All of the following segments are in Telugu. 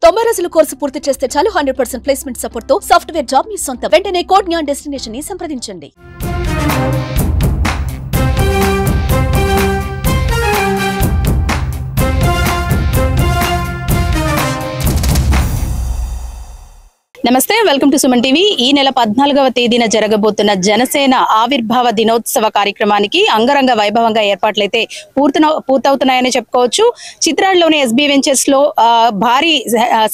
90 రోజుల కోర్సు పూర్తి చేస్తే చాలు 100% ప్లేస్మెంట్ సపోర్ట్ తో సాఫ్ట్వేర్ జాబ్ మీ సొంతం. వెంటనే కోడ్ జ్ఞాన్ డెస్టినేషన్ ని సంప్రదించండి. నమస్తే, వెల్కమ్ టు సుమన్ టీవీ. ఈ నెల 14వ తేదీన జరగబోతున్న జనసేన ఆవిర్భావ దినోత్సవ కార్యక్రమానికి అంగరంగ వైభవంగా ఏర్పాట్లయితే పూర్తవుతున్నాయని చెప్పుకోవచ్చు. చిత్రాడలోని ఎస్బీ వెంచర్స్ లో భారీ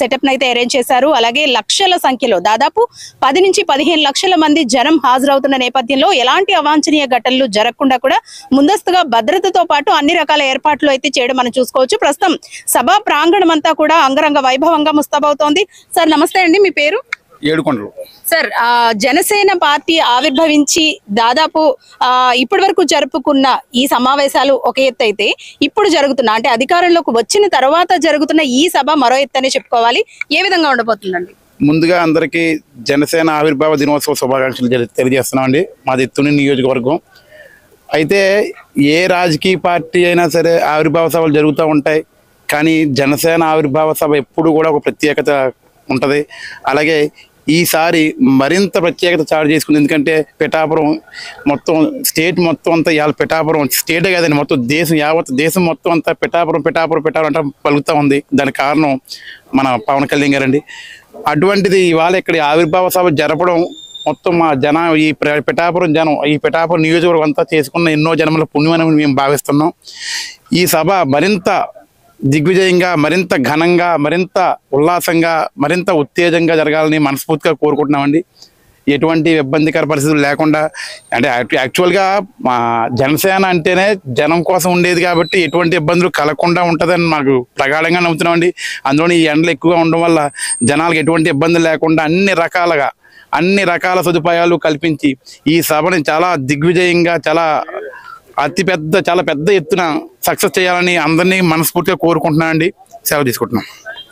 సెటప్ నైతే అరేంజ్ చేశారు. అలాగే లక్షల సంఖ్యలో దాదాపు 10 నుంచి 15 లక్షల మంది జనం హాజరవుతున్న నేపథ్యంలో ఎలాంటి అవాంఛనీయ ఘటనలు జరగకుండా కూడా ముందస్తుగా భద్రతతో పాటు అన్ని రకాల ఏర్పాట్లు అయితే చేయడం మనం చూసుకోవచ్చు. ప్రస్తుతం సభా ప్రాంగణం అంతా కూడా అంగరంగ వైభవంగా ముస్తాబవుతోంది. సార్ నమస్తే అండి, మీ పేరు? ఏడుకొండలు. సార్, జనసేన పార్టీ ఆవిర్భవించి దాదాపు ఇప్పటి వరకు జరుపుకున్న ఈ సమావేశాలు ఒక ఎత్తు అయితే, ఇప్పుడు జరుగుతున్న అంటే అధికారంలోకి వచ్చిన తర్వాత జరుగుతున్న ఈ సభ మరో ఎత్తు అని చెప్పుకోవాలి. ఏ విధంగా ఉండబోతుందండి? ముందుగా అందరికీ జనసేన ఆవిర్భావ దినోత్సవ శుభాకాంక్షలు తెలియజేస్తున్నామండి. మాది తుని నియోజకవర్గం. అయితే ఏ రాజకీయ పార్టీ అయినా సరే ఆవిర్భావ సభలు జరుగుతూ ఉంటాయి, కానీ జనసేన ఆవిర్భావ సభ ఎప్పుడు కూడా ఒక ప్రత్యేకత ఉంటుంది. అలాగే ఈసారి మరింత ప్రత్యేకత చాటు చేసుకుంది. ఎందుకంటే పిఠాపురం మొత్తం స్టేట్ మొత్తం అంతా ఇవాళ పిఠాపురం స్టేటే కాదండి, మొత్తం దేశం యావత్ దేశం మొత్తం అంతా పిఠాపురం పిఠాపురం పిఠాపురం అంటే పలుకుతూ ఉంది. దానికి కారణం మన పవన్ కళ్యాణ్ గారండి. అటువంటిది ఇవాళ ఇక్కడ ఆవిర్భావ సభ జరపడం మొత్తం మా ఈ పిఠాపురం జనం, ఈ పిఠాపురం నియోజకవర్గం అంతా చేసుకున్న ఎన్నో జన్మల పుణ్యమని మేము భావిస్తున్నాం. ఈ సభ మరింత దిగ్విజయంగా, మరింత ఘనంగా, మరింత ఉల్లాసంగా, మరింత ఉత్తేజంగా జరగాలని మనస్ఫూర్తిగా కోరుకుంటున్నామండి. ఎటువంటి ఇబ్బందికర పరిస్థితులు లేకుండా, అంటే యాక్చువల్గా మా జనసేన అంటేనే జనం కోసం ఉండేది కాబట్టి ఎటువంటి ఇబ్బందులు కలగకుండా ఉంటుందని మాకు ప్రగాఢంగా నమ్ముతున్నామండి. అందులోని ఈ ఎండలు ఎక్కువగా ఉండడం వల్ల జనాలకు ఎటువంటి ఇబ్బందులు లేకుండా అన్ని రకాల సదుపాయాలు కల్పించి ఈ సభని చాలా దిగ్విజయంగా, చాలా పెద్ద ఎత్తున సక్సెస్ చేయాలని అందరినీ మనస్ఫూర్తిగా కోరుకుంటున్నానండి. సెలవు తీసుకుంటున్నాం.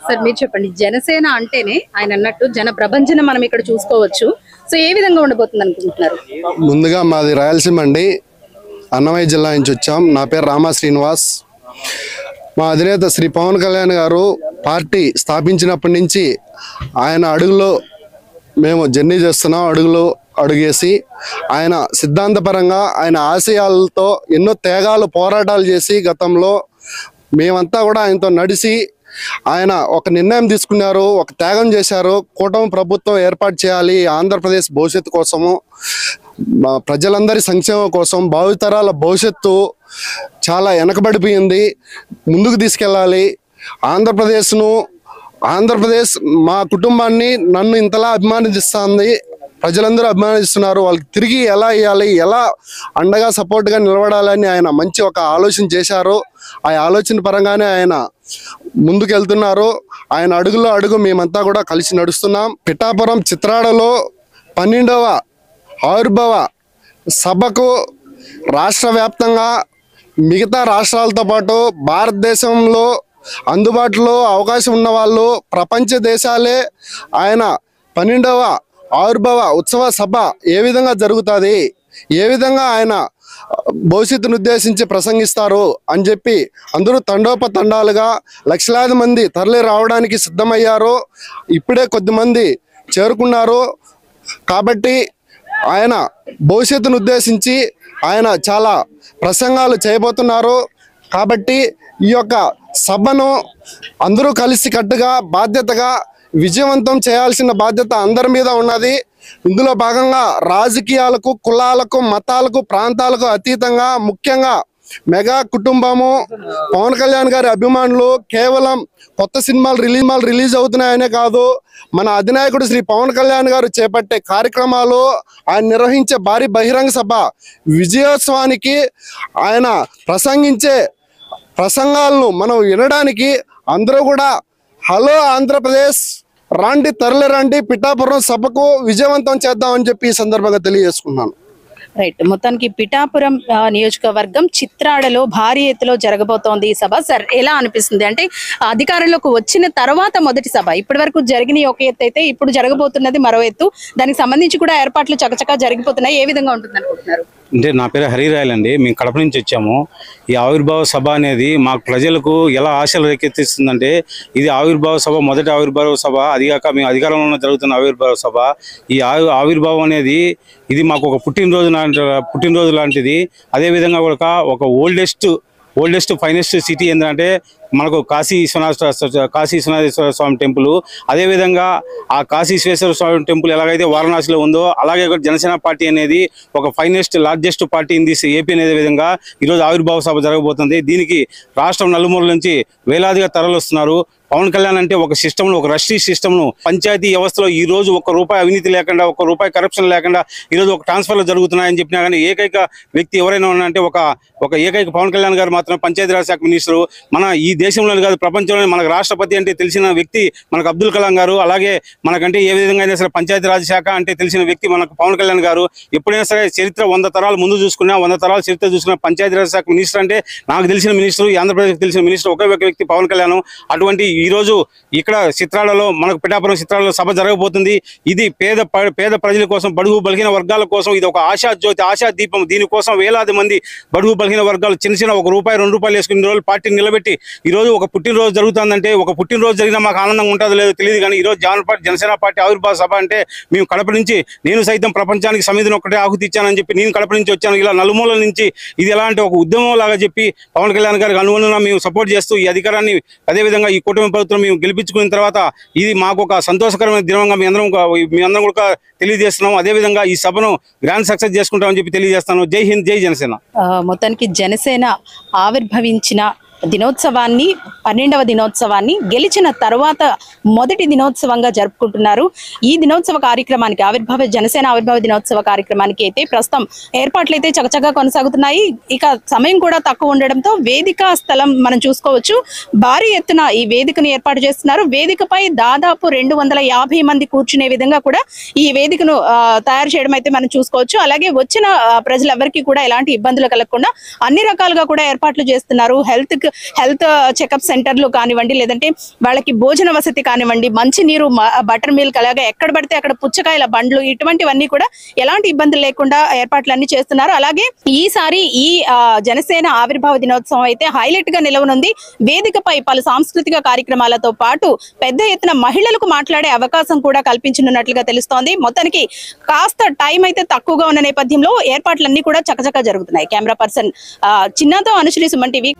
సార్ మీరు చెప్పండి, జనసేన అంటేనే ఆయన అన్నట్టు జన ప్రభంజనం మనం ఇక్కడ చూసుకోవచ్చు. సో ఏ విధంగా ఉండబోతుంది అనుకుంటున్నారు? ముందుగా మాది రాయలసీమ అండి, అన్నమయ్య జిల్లా నుంచి వచ్చాం. నా పేరు రామా శ్రీనివాస్. మా అధినేత శ్రీ పవన్ కళ్యాణ్ గారు పార్టీ స్థాపించినప్పటి నుంచి ఆయన అడుగులో మేము జర్నీ చేస్తున్నాం. అడుగేసి ఆయన సిద్ధాంతపరంగా ఆయన ఆశయాలతో ఎన్నో త్యాగాలు పోరాటాలు చేసి గతంలో మేమంతా కూడా ఆయనతో నడిచి ఆయన ఒక నిర్ణయం తీసుకున్నారు, ఒక త్యాగం చేశారు. కూటమి ప్రభుత్వం ఏర్పాటు చేయాలి ఆంధ్రప్రదేశ్ భవిష్యత్తు కోసము, ప్రజలందరి సంక్షేమం కోసం. భావితరాల భవిష్యత్తు చాలా వెనకబడిపోయింది, ముందుకు తీసుకెళ్ళాలి. ఆంధ్రప్రదేశ్ మా కుటుంబాన్ని నన్ను ఇంతలా అభిమానిస్తుంది, ప్రజలందరూ అభిమానిస్తున్నారు. వాళ్ళకి తిరిగి ఎలా ఇవ్వాలి, ఎలా అండగా సపోర్ట్గా నిలబడాలని ఆయన మంచి ఒక ఆలోచన చేశారు. ఆ ఆలోచన పరంగానే ఆయన ముందుకెళ్తున్నారు. ఆయన అడుగులో అడుగు మేమంతా కూడా కలిసి నడుస్తున్నాం. పిఠాపురం చిత్రాడలో 12వ ఆవిర్భావ సభకు రాష్ట్ర వ్యాప్తంగా మిగతా రాష్ట్రాలతో పాటు భారతదేశంలో అందుబాటులో అవకాశం ఉన్న వాళ్ళు ప్రపంచ దేశాలే ఆయన 12వ ఆవిర్భావ ఉత్సవ సభ ఏ విధంగా జరుగుతుంది, ఏ విధంగా ఆయన భవిష్యత్తును ఉద్దేశించి ప్రసంగిస్తారు అని చెప్పి అందరూ తండోపతండాలుగా లక్షలాది మంది తరలి రావడానికి సిద్ధమయ్యారు. ఇప్పుడే కొద్దిమంది చేరుకున్నారు. కాబట్టి ఆయన భవిష్యత్తును ఉద్దేశించి ఆయన చాలా ప్రసంగాలు చేయబోతున్నారు. కాబట్టి ఈ యొక్క సభను అందరూ కలిసి కట్టుగా బాధ్యతగా విజయవంతం చేయాల్సిన బాధ్యత అందరి మీద ఉన్నది. ఇందులో భాగంగా రాజకీయాలకు, కులాలకు, మతాలకు, ప్రాంతాలకు అతీతంగా ముఖ్యంగా మెగా కుటుంబము, పవన్ కళ్యాణ్ గారి అభిమానులు కేవలం కొత్త సినిమాలు రిలీజ్ అవుతున్నాయనే కాదు, మన అధినాయకుడు శ్రీ పవన్ కళ్యాణ్ గారు చేపట్టే కార్యక్రమాలు, ఆయన నిర్వహించే భారీ బహిరంగ సభ విజయోత్సవానికి ఆయన ప్రసంగించే ప్రసంగాలను మనం వినడానికి అందరూ కూడా హలో ఆంధ్రప్రదేశ్ రాండి, తరలి రండి, పిఠాపురం సభకు విజయవంతం చేద్దామని చెప్పి ఈ సందర్భంగా తెలియజేసుకున్నాను. రైట్, మొత్తానికి పిఠాపురం నియోజకవర్గం చిత్రాడలో భారీ ఎత్తులో జరగబోతోంది ఈ సభ. సార్ ఎలా అనిపిస్తుంది? అంటే అధికారంలోకి వచ్చిన తర్వాత మొదటి సభ, ఇప్పటి వరకు జరిగిన ఒక ఎత్తు అయితే ఇప్పుడు జరగబోతున్నది మరో ఎత్తు. దానికి సంబంధించి కూడా ఏర్పాట్లు చకచకా జరిగిపోతున్నాయి. ఏ విధంగా ఉంటుంది అనుకుంటున్నారు? అంటే నా పేరు హరిరాయల్ అండి. మేము కడప నుంచి వచ్చాము. ఈ ఆవిర్భావ సభ అనేది మాకు ప్రజలకు ఎలా ఆశలు రేకెత్తిస్తుందంటే, ఇది ఆవిర్భావ సభ, మొదటి ఆవిర్భావ సభ, అదిగాక మేము అధికారంలో జరుగుతున్న ఆవిర్భావ సభ. ఈ ఆవిర్భావం అనేది ఇది మాకు ఒక పుట్టినరోజు లాంటిది. అదేవిధంగా ఒక ఓల్డెస్ట్ ఫైనెస్ట్ సిటీ ఏంటంటే మనకు కాశీ విశ్వనాథేశ్వర స్వామి టెంపుల్. అదేవిధంగా ఆ కాశీ విశ్వేశ్వర స్వామి టెంపుల్ ఎలాగైతే వారణాసిలో ఉందో, అలాగే జనసేన పార్టీ అనేది ఒక finest largest party in this AP అనే విధంగా ఈరోజు ఆవిర్భావ సభ జరగబోతుంది. దీనికి రాష్ట్రం నలుమూలల నుంచి వేలాదిగా తరలిస్తున్నారు. పవన్ కళ్యాణ్ అంటే ఒక సిస్టమ్ను, ఒక రష్టీ సిస్టమ్ను, పంచాయతీ వ్యవస్థలో ఈ రోజు ₹1 అవినీతి లేకుండా, ₹1 కరప్షన్ లేకుండా ఈరోజు ఒక ట్రాన్స్ఫర్లు జరుగుతున్నాయని చెప్పినా కానీ ఏకైక వ్యక్తి ఎవరైనా ఉన్నారంటే ఒక ఏకైక పవన్ కళ్యాణ్ గారు మాత్రమే పంచాయతీరాజ్ శాఖ మినిస్టరు. మన ఈ దేశంలోనే కాదు, ప్రపంచంలోనే మనకు రాష్ట్రపతి అంటే తెలిసిన వ్యక్తి మనకు అబ్దుల్ కలాం గారు. అలాగే మనకంటే ఏ విధంగా అయినా సరే పంచాయతీరాజ్ శాఖ అంటే తెలిసిన వ్యక్తి మనకు పవన్ కళ్యాణ్ గారు. ఎప్పుడైనా సరే చరిత్ర 100 తరాలు ముందు చూసుకున్నా, 100 తరాల చరిత్ర చూసుకున్న పంచాయతీరాజ్ శాఖ మినిస్టర్ అంటే నాకు తెలిసిన మినిస్టర్, ఆంధ్రప్రదేశ్కి తెలిసిన మినిస్టర్ ఒకే ఒక వ్యక్తి పవన్ కళ్యాణ్. అటువంటి ఈ రోజు ఇక్కడ చిత్రాలలో, మనకు పిఠాపురం చిత్రాలలో సభ జరగబోతుంది. ఇది పేద ప్రజల కోసం, బడుగు బలహీన వర్గాల కోసం ఇది ఒక ఆశా జ్యోతి, ఆశా దీపం. దీనికోసం వేలాది మంది బడుగు బలహీన వర్గాలు చిన్న ఒక ₹1, ₹2 వేసుకుని రోజులు పార్టీని నిలబెట్టి ఈ రోజు ఒక పుట్టినరోజు జరుగుతుందంటే, ఒక పుట్టినరోజు జరిగినా మాకు ఆనందంగా ఉంటుందో లేదో తెలియదు. కానీ ఈ రోజు జనసేన పార్టీ ఆవిర్భావ సభ అంటే మేము కడప నుంచి, నేను సైతం ప్రపంచానికి సమిధిని ఒక్కటే ఆహుతి ఇచ్చానని చెప్పి నేను కడప నుంచి వచ్చాను. ఇలా నలుమూలల నుంచి ఇది ఎలా అంటే ఒక ఉద్యమం లాగా చెప్పి పవన్ కళ్యాణ్ గారికి అనుగుణంగా మేము సపోర్ట్ చేస్తూ ఈ అధికారాన్ని, అదేవిధంగా ఈ కూటమి ప్రభుత్వం మేము గెలిపించుకున్న తర్వాత ఇది మాకు ఒక సంతోషకరమైన దినంగా మీ అందరం కూడా తెలియజేస్తున్నాం. అదేవిధంగా ఈ సభను గ్రాండ్ సక్సెస్ చేసుకుంటామని చెప్పి తెలియజేస్తాను. జై హింద్, జై జనసేన. మొత్తానికి జనసేన ఆవిర్భవించిన దినోత్సవాన్ని, 12వ దినోత్సవాన్ని గెలిచిన తర్వాత మొదటి దినోత్సవంగా జరుపుకుంటున్నారు. ఈ దినోత్సవ కార్యక్రమానికి, జనసేన ఆవిర్భావ దినోత్సవ కార్యక్రమానికి అయితే ప్రస్తుతం ఏర్పాట్లు అయితే చకచకా కొనసాగుతున్నాయి. ఇక సమయం కూడా తక్కువ ఉండడంతో వేదిక స్థలం మనం చూసుకోవచ్చు. భారీ ఎత్తున ఈ వేదికను ఏర్పాటు చేస్తున్నారు. వేదికపై దాదాపు 250 మంది కూర్చునే విధంగా కూడా ఈ వేదికను తయారు చేయడం అయితే మనం చూసుకోవచ్చు. అలాగే వచ్చిన ప్రజలెవరికి కూడా ఎలాంటి ఇబ్బందులు కలగకుండా అన్ని రకాలుగా కూడా ఏర్పాట్లు చేస్తున్నారు. హెల్త్ చెకప్ సెంటర్లు కానివ్వండి, లేదంటే వాళ్ళకి భోజన వసతి కానివ్వండి, మంచినీరు, బటర్ మిల్క్, అలాగే ఎక్కడ పడితే అక్కడ పుచ్చకాయల బండ్లు, ఇటువంటివన్నీ కూడా ఎలాంటి ఇబ్బందులు లేకుండా ఏర్పాట్లన్నీ చేస్తున్నారు. అలాగే ఈసారి ఈ జనసేన ఆవిర్భావ దినోత్సవం అయితే హైలైట్ గా నిలవనుంది. వేదికపై పలు సాంస్కృతిక కార్యక్రమాలతో పాటు పెద్ద ఎత్తున మహిళలకు మాట్లాడే అవకాశం కూడా కల్పించనున్నట్లుగా తెలుస్తోంది. మొత్తానికి కాస్త టైం అయితే తక్కువగా ఉన్న నేపథ్యంలో ఏర్పాట్లన్నీ కూడా చకచకా జరుగుతున్నాయి. కెమెరా పర్సన్ చిన్నతో అనుశ్రీ, సుమన్ టీవీ.